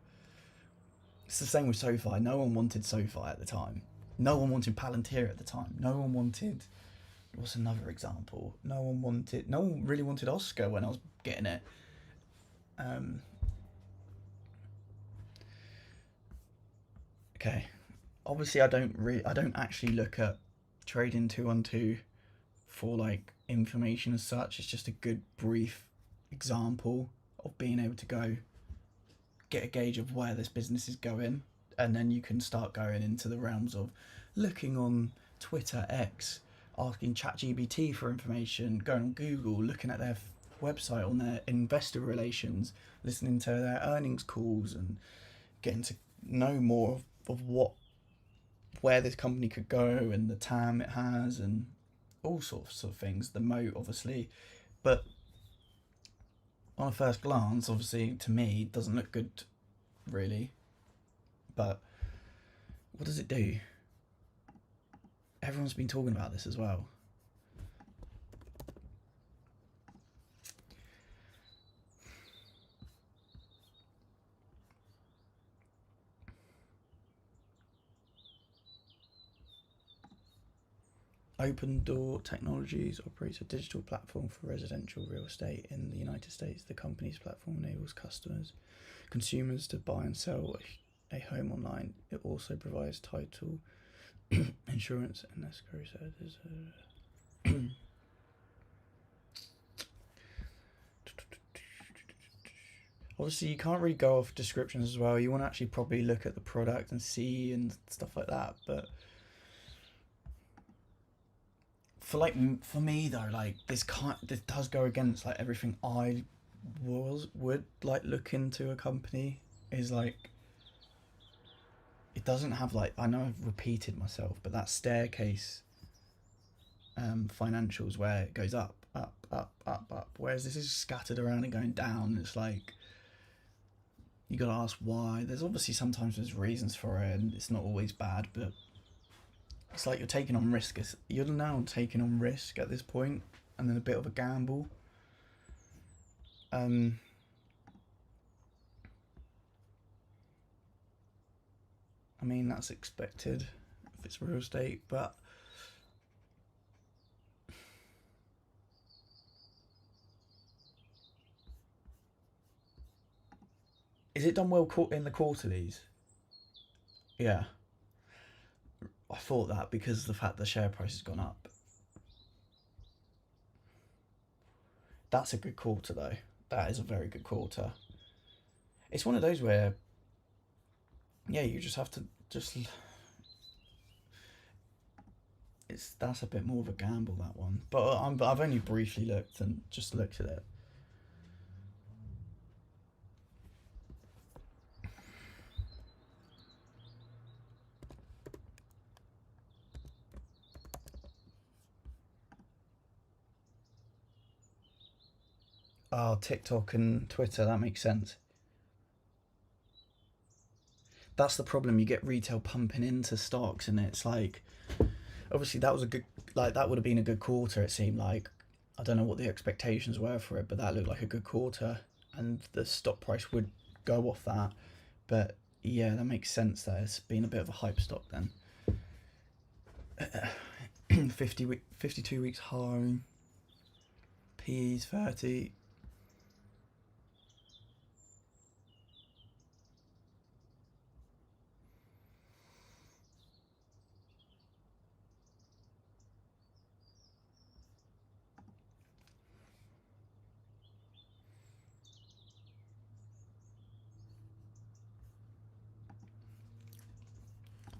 Speaker 1: It's the same with SoFi. No one wanted SoFi at the time. No one wanted Palantir at the time. No one wanted... What's another example? No one really wanted Oscar when I was getting it. Okay. Obviously, I don't actually look at trading 212 for like information as such. It's just a good brief example of being able to go get a gauge of where this business is going, and then you can start going into the realms of looking on Twitter, X, asking ChatGPT for information, going on Google, looking at their website on their investor relations, listening to their earnings calls, and getting to know more of where this company could go and the TAM it has and all sorts of things. The moat, obviously, but on a first glance, obviously, to me, it doesn't look good, really. But what does it do? Everyone's been talking about this as well. Open Door Technologies operates a digital platform for residential real estate in the United States. The company's platform enables consumers to buy and sell a home online. It also provides title, insurance, and escrow services. Obviously, you can't really go off descriptions as well. You want to actually probably look at the product and see and stuff like that. But for me though, like this does go against like everything I would like look into a company. Is like it doesn't have like, I know I've repeated myself, but that staircase financials where it goes up, whereas this is scattered around and going down. It's like you gotta ask why. There's obviously sometimes there's reasons for it, and it's not always bad, but it's like you're taking on risk. You're now taking on risk at this point, and then a bit of a gamble. I mean, that's expected if it's real estate, but is it done well in the quarterlies? Yeah. I thought that because of the fact the share price has gone up. That's a good quarter though. That is a very good quarter. It's one of those where, yeah, you just have to that's a bit more of a gamble, that one. But I've only briefly looked at it. Oh, TikTok and Twitter, that makes sense. That's the problem. You get retail pumping into stocks, and it's like, obviously that was a good, like that would have been a good quarter. It seemed like, I don't know what the expectations were for it, but that looked like a good quarter, and the stock price would go off that. But yeah, that makes sense. That it's been a bit of a hype stock then. 52 weeks high. PE's 30.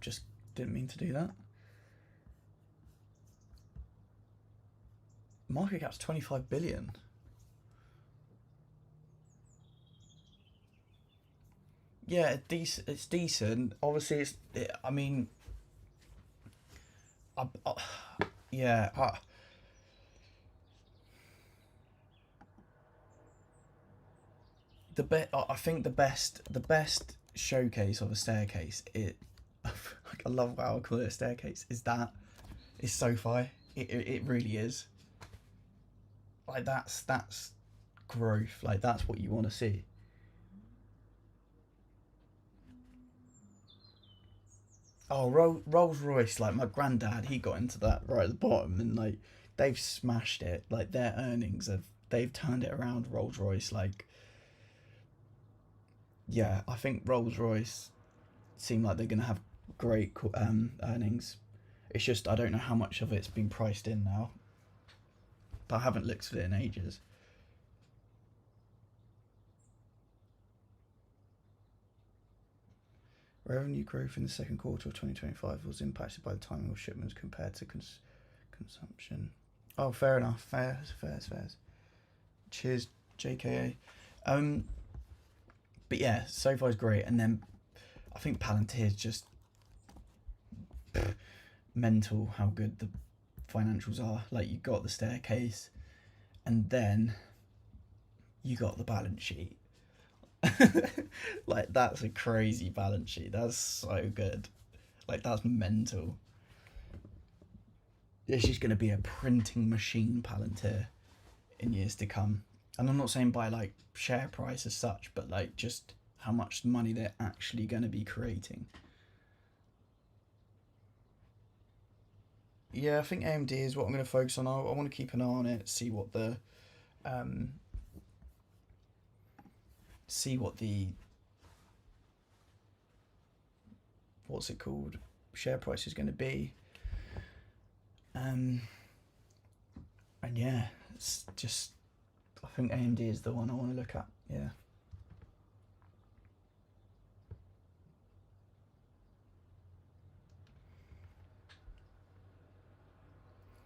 Speaker 1: just didn't mean to do that. Market cap's 25 billion. Yeah, it's decent. Obviously, I mean, I, yeah, I think the best showcase of a staircase. I love how I call it a staircase. Is that is SoFi. It really is. Like that's growth. Like that's what you want to see. Oh, Rolls Royce. Like my granddad, he got into that right at the bottom, and like they've smashed it. Like their earnings have they've turned it around. Rolls Royce. Like yeah, I think Rolls Royce seem like they're gonna have great earnings. It's just I don't know how much of it's been priced in now, but I haven't looked at it in ages. Revenue growth in the second quarter of 2025 was impacted by the timing of shipments compared to consumption. Oh, fair enough. Fair. Cheers, JKA. Um, but yeah, so far is great, and then I think Palantir's just mental how good the financials are. Like you got the staircase, and then you got the balance sheet. Like that's a crazy balance sheet. That's so good. Like that's mental. It's just going to be a printing machine, Palantir, in years to come. And I'm not saying by like share price as such, but like just how much money they're actually going to be creating. Yeah, I think AMD is what I'm going to focus on. I want to keep an eye on it, um, see what the what's it called share price is going to be. Um, and yeah, it's just I think AMD is the one I want to look at. Yeah.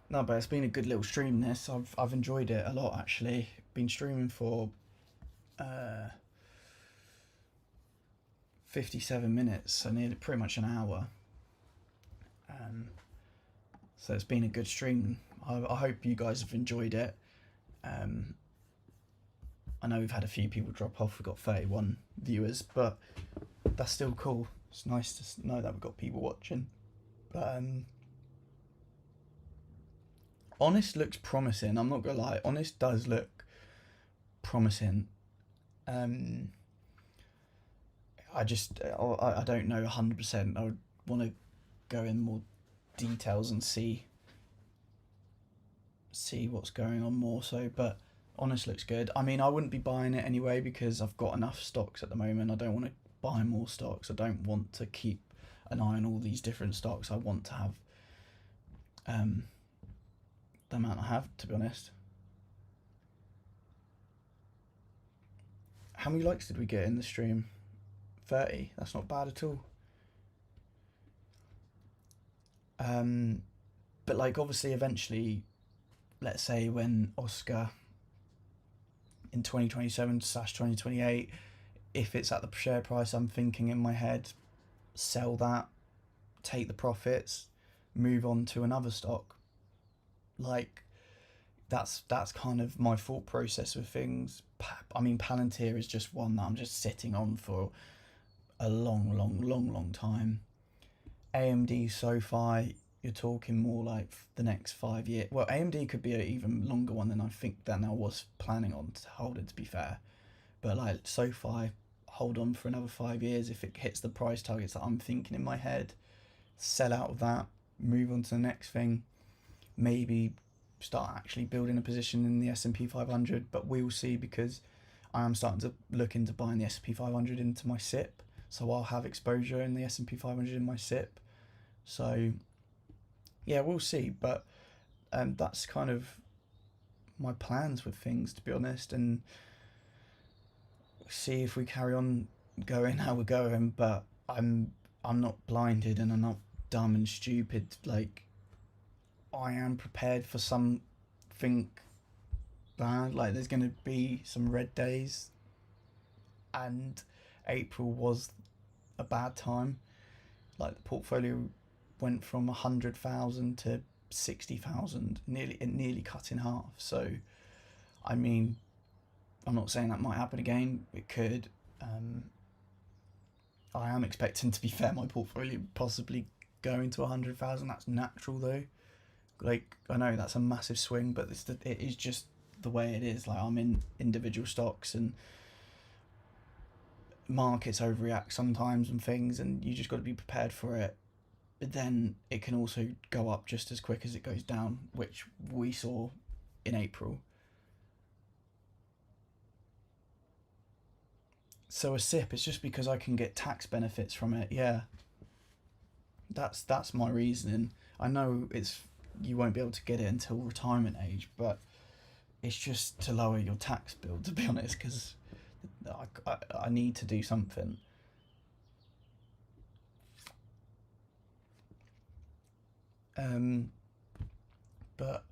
Speaker 1: No, but it's been a good little stream. This I've enjoyed it a lot actually. Been streaming for uh, 57 minutes, so nearly pretty much an hour. Um, so it's been a good stream. I hope you guys have enjoyed it. Um, I know we've had a few people drop off. We've got 31 viewers, but that's still cool. It's nice to know that we've got people watching. But Honest looks promising. I'm not gonna lie. Honest does look promising. Um, I don't know 100%. I would want to go in more details and see what's going on more so, but Honest looks good. I mean, I wouldn't be buying it anyway because I've got enough stocks at the moment. I don't want to buy more stocks. I don't want to keep an eye on all these different stocks. I want to have um, the amount I have, to be honest. How many likes did we get in the stream? 30. That's not bad at all. But like obviously eventually, let's say when Oscar in 2027/2028, if it's at the share price I'm thinking in my head, sell that, take the profits, move on to another stock. Like that's kind of my thought process with things. I mean, Palantir is just one that I'm just sitting on for a long time. AMD, SoFi, you're talking more like the next 5 years. Well, AMD could be an even longer one than I think that I was planning on to hold it, to be fair. But like SoFi, hold on for another 5 years. If it hits the price targets that I'm thinking in my head, sell out of that, move on to the next thing. Maybe start actually building a position in the S&P 500, but we'll see because I am starting to look into buying the S&P 500 into my SIP. So I'll have exposure in the S&P 500 in my SIP. So yeah, we'll see. But that's kind of my plans with things, to be honest, and see if we carry on going how we're going. But I'm not blinded and I'm not dumb and stupid. Like, I am prepared for something bad. Like, there's going to be some red days, and April was a bad time. Like, the portfolio went from 100,000 to 60,000, nearly cut in half. So, I mean, I'm not saying that might happen again. It could. Um, I am expecting, to be fair, my portfolio possibly going to 100,000. That's natural though. Like, I know that's a massive swing, but it is just the way it is. Like, I'm in individual stocks, and markets overreact sometimes and things, and you just got to be prepared for it. But then it can also go up just as quick as it goes down, which we saw in April. So a SIP is just because I can get tax benefits from it. Yeah, that's my reasoning. I know it's you won't be able to get it until retirement age, but it's just to lower your tax bill, to be honest, because I need to do something. Um, but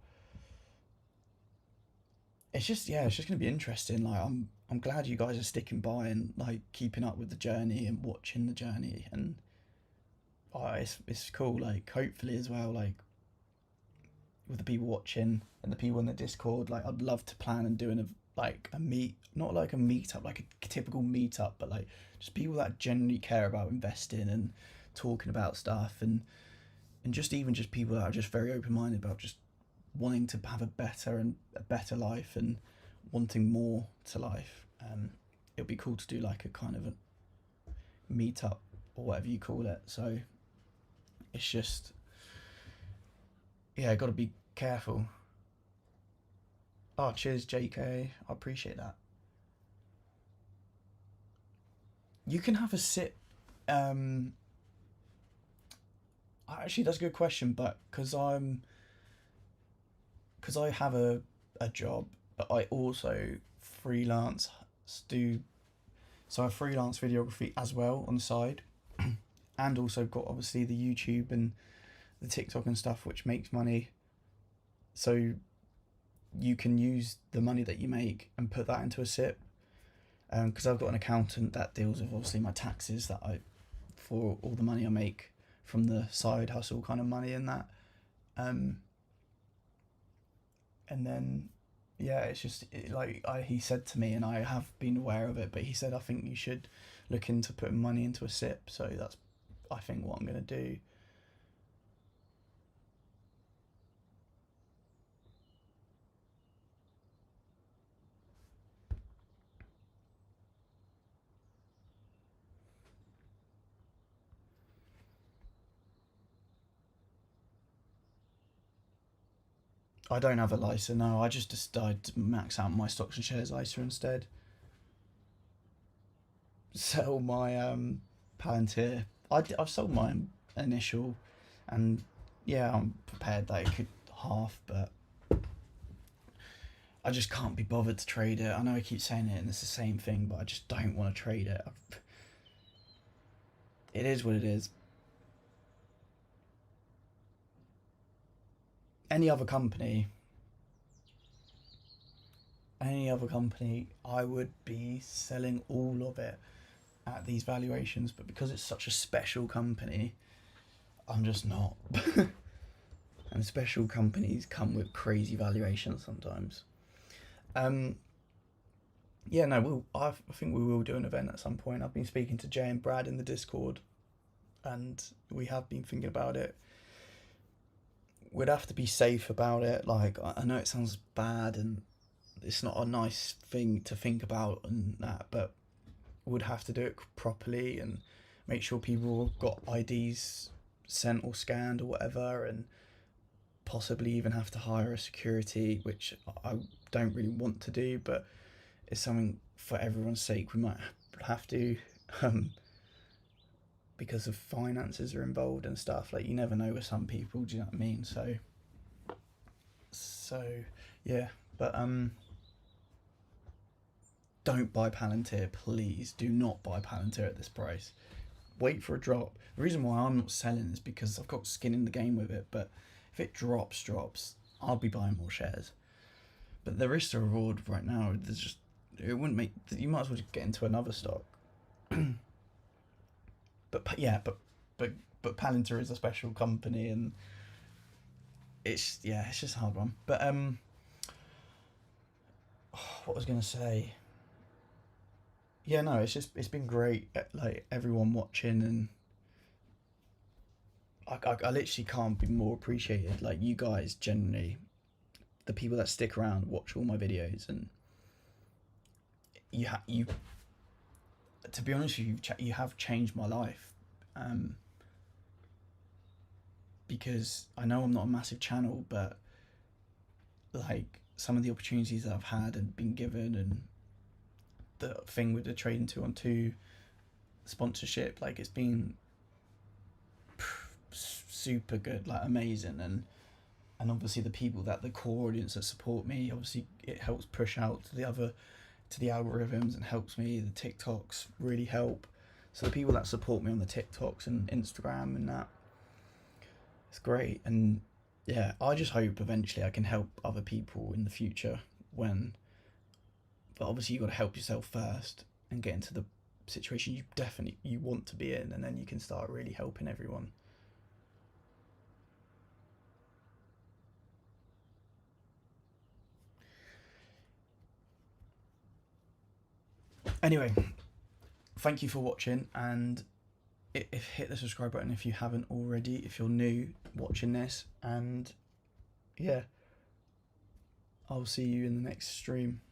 Speaker 1: it's just gonna be interesting. Like, I'm glad you guys are sticking by and like keeping up with the journey and watching the journey, and it's cool. Like, hopefully as well, like with the people watching and the people in the Discord, like I'd love to plan and doing a meet, not like a meetup, like a typical meetup, but like just people that genuinely care about investing and talking about stuff, and just even just people that are just very open minded about just wanting to have a better life and wanting more to life. It'd be cool to do like a kind of a meetup or whatever you call it. So it's just, yeah, got to be careful. Oh, cheers, JK. I appreciate that. You can have a sip. Um, Actually, that's a good question, but because I have a job, but I also freelance do so I freelance videography as well on the side, and also got obviously the YouTube and the TikTok and stuff, which makes money. So you can use the money that you make and put that into a SIP. Because I've got an accountant that deals with obviously my taxes that I for all the money I make from the side hustle kind of money and that. Um, and then yeah, it's just he said to me, and I have been aware of it, but he said I think you should look into putting money into a SIP. So that's I think what I'm gonna do. I don't have a ISA. No, I just decided to max out my stocks and shares ISA instead. Sell my Palantir. I've sold my initial, and yeah, I'm prepared that it could half, but I just can't be bothered to trade it. I know I keep saying it and it's the same thing, but I just don't want to trade it. It is what it is. Any other company, any other company, I would be selling all of it at these valuations, but because it's such a special company, I'm just not. And special companies come with crazy valuations sometimes. Um, yeah, no, I think we will do an event at some point. I've been speaking to Jay and Brad in the Discord, and we have been thinking about it. We'd have to be safe about it. Like, I know it sounds bad and it's not a nice thing to think about and that, but would have to do it properly and make sure people got IDs sent or scanned or whatever, and possibly even have to hire a security, which I don't really want to do, but it's something for everyone's sake we might have to, um, because of finances are involved and stuff. Like, you never know with some people. Do you know what I mean? So yeah, but don't buy Palantir, please. Do not buy Palantir at this price. wait for a drop. The reason why I'm not selling is because I've got skin in the game with it. But if it drops, I'll be buying more shares. But the risk to reward right now, there's just it wouldn't make. You might as well just get into another stock. But yeah, but Palantir is a special company, and it's just a hard one. But what was I gonna say? Yeah, no, it's been great. Like everyone watching, and I literally can't be more appreciated. Like you guys, generally, the people that stick around, watch all my videos, and you. To be honest with you, you have changed my life. Um, because I know I'm not a massive channel, but like some of the opportunities that I've had and been given, and the thing with the Trading 2-on-2 sponsorship, like it's been super good, like amazing, and obviously the people that the core audience that support me, obviously it helps push out to the algorithms and helps me. The TikToks really help. So the people that support me on the TikToks and Instagram and that, it's great. And yeah, I just hope eventually I can help other people in the future when, but obviously you got to help yourself first and get into the situation you want to be in, and then you can start really helping everyone. Anyway, thank you for watching, and hit the subscribe button if you haven't already, if you're new watching this, and yeah, I'll see you in the next stream.